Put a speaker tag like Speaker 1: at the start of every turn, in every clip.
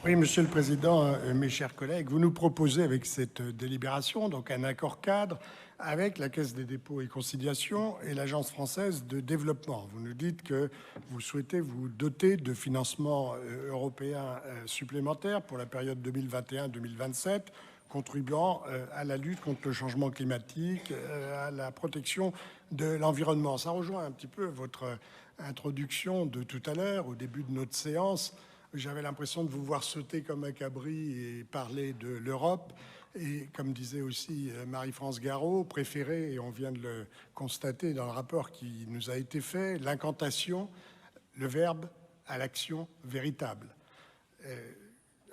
Speaker 1: Oui, Monsieur le Président, mes chers collègues, vous nous proposez avec cette délibération donc un accord cadre avec la Caisse des dépôts et consignations et l'Agence française de développement. Vous nous dites que vous souhaitez vous doter de financements européens supplémentaires pour la période 2021-2027, contribuant à la lutte contre le changement climatique, à la protection de l'environnement. Ça rejoint un petit peu votre introduction de tout à l'heure, au début de notre séance. J'avais l'impression de vous voir sauter comme un cabri et parler de l'Europe. Et comme disait aussi Marie-France Garot, préférer, et on vient de le constater dans le rapport qui nous a été fait, l'incantation, le verbe à l'action véritable.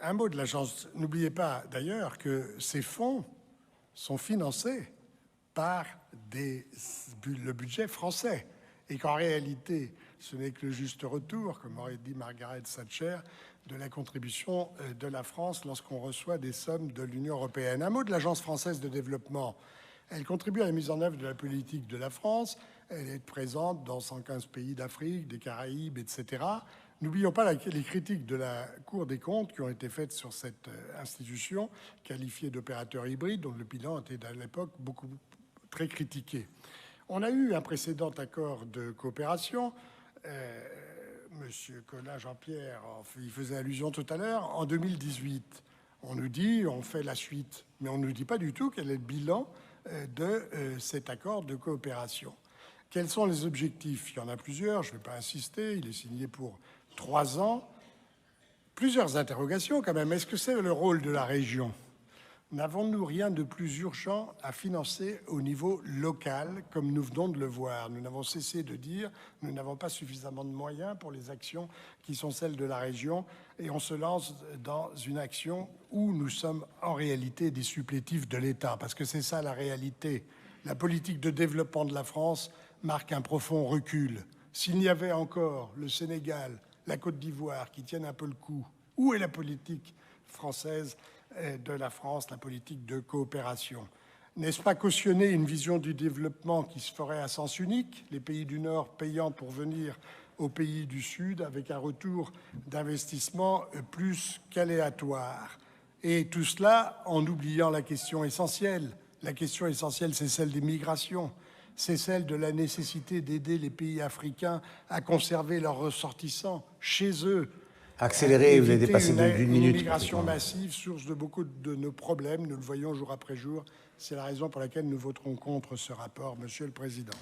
Speaker 1: Un mot de l'agence. N'oubliez pas d'ailleurs que ces fonds sont financés par le budget français et qu'en réalité, ce n'est que le juste retour, comme aurait dit Margaret Thatcher, de la contribution de la France lorsqu'on reçoit des sommes de l'Union européenne. Un mot de l'Agence française de développement. Elle contribue à la mise en œuvre de la politique de la France. Elle est présente dans 115 pays d'Afrique, des Caraïbes, etc. N'oublions pas les critiques de la Cour des comptes qui ont été faites sur cette institution, qualifiée d'opérateur hybride, dont le bilan était à l'époque très critiqué. On a eu un précédent accord de coopération. Monsieur Collin, Jean-Pierre, il faisait allusion tout à l'heure, en 2018. On nous dit, on fait la suite, mais on ne nous dit pas du tout quel est le bilan de cet accord de coopération. Quels sont les objectifs? Il y en a plusieurs, je ne vais pas insister, il est signé pour 3 ans. Plusieurs interrogations quand même. Est-ce que c'est le rôle de la région? N'avons-nous rien de plus urgent à financer au niveau local, comme nous venons de le voir? Nous n'avons cessé de dire nous n'avons pas suffisamment de moyens pour les actions qui sont celles de la région, et on se lance dans une action où nous sommes en réalité des supplétifs de l'État, parce que c'est ça la réalité. La politique de développement de la France marque un profond recul. S'il n'y avait encore le Sénégal, la Côte d'Ivoire qui tiennent un peu le coup, où est la politique française de la France, la politique de coopération? N'est-ce pas cautionner une vision du développement qui se ferait à sens unique, les pays du Nord payant pour venir aux pays du Sud avec un retour d'investissement plus qu'aléatoire? Et tout cela en oubliant la question essentielle. La question essentielle, c'est celle des migrations. C'est celle de la nécessité d'aider les pays africains à conserver leurs ressortissants chez eux.
Speaker 2: Accéléré, vous avez dépassé d'une minute.
Speaker 1: Une immigration massive, source de beaucoup de nos problèmes, nous le voyons jour après jour. C'est la raison pour laquelle nous voterons contre ce rapport, Monsieur le Président.